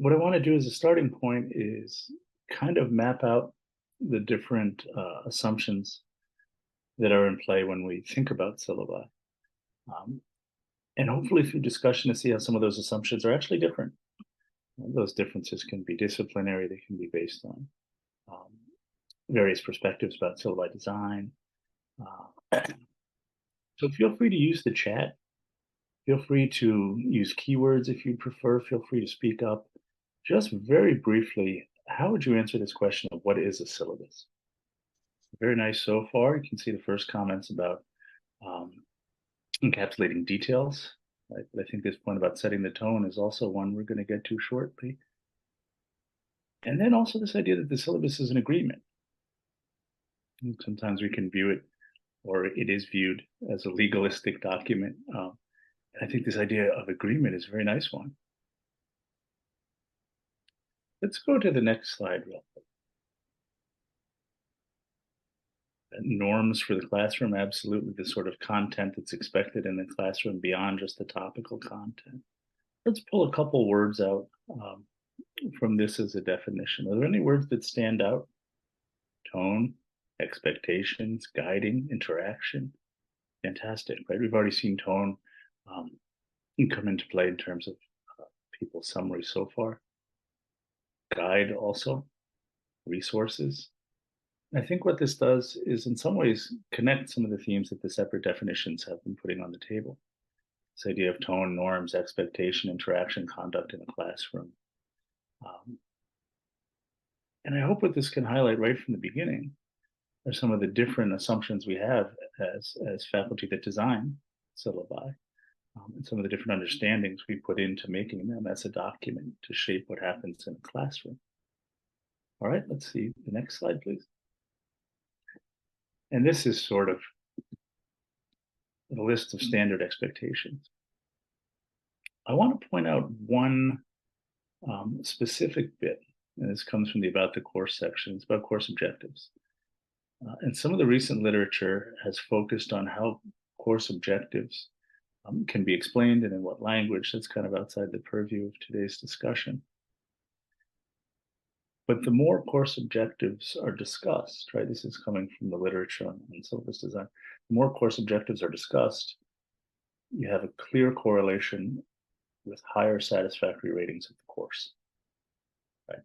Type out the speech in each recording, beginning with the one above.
what I want to do as a starting point is kind of map out the different assumptions that are in play when we think about syllabi. Um, and hopefully through discussion to see how some of those assumptions are actually different. Those differences can be disciplinary, they can be based on um, various perspectives about syllabi design. So feel free to use the chat. Feel free to use keywords if you prefer. Feel free to speak up. Just very briefly, how would you answer this question of what is a syllabus? Very nice so far. You can see the first comments about um, encapsulating details. Right? But I think this point about setting the tone is also one we're going to get to shortly. And then also this idea that the syllabus is an agreement. And sometimes we can view it, or it is viewed as a legalistic document. And I think this idea of agreement is a very nice one. Let's go to the next slide real quick. Norms for the classroom, absolutely the sort of content that's expected in the classroom beyond just the topical content. Let's pull a couple words out from this as a definition. Are there any words that stand out? Tone, expectations, guiding, interaction. Fantastic, right? We've already seen tone come into play in terms of people's summary so far. Guide also, resources. I think what this does is in some ways connect some of the themes that the separate definitions have been putting on the table. This idea of tone, norms, expectation, interaction, conduct in the classroom. And I hope what this can highlight right from the beginning are some of the different assumptions we have as faculty that design syllabi, and some of the different understandings we put into making them as a document to shape what happens in a classroom. All right, let's see the next slide, please. And this is sort of a list of standard expectations. I want to point out one specific bit, and this comes from the About the Course section. It's about course objectives. And some of the recent literature has focused on how course objectives can be explained and in what language. That's kind of outside the purview of today's discussion. But the more course objectives are discussed, right? This is coming from the literature on syllabus design. The more course objectives are discussed, you have a clear correlation with higher satisfactory ratings of the course. Right?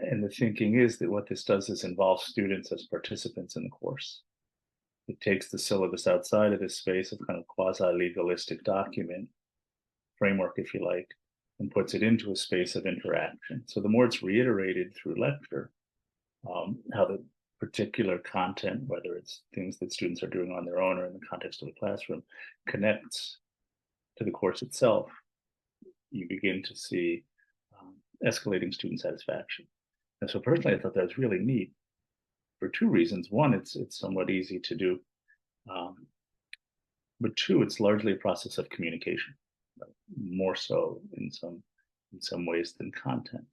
And the thinking is that what this does is involve students as participants in the course. It takes the syllabus outside of this space of kind of quasi-legalistic document framework, if you like, and puts it into a space of interaction. So the more it's reiterated through lecture, how the particular content, whether it's things that students are doing on their own or in the context of the classroom, connects to the course itself, you begin to see escalating student satisfaction. And so personally, I thought that was really neat for two reasons. One, it's somewhat easy to do. But two, it's largely a process of communication, more so in some ways than content.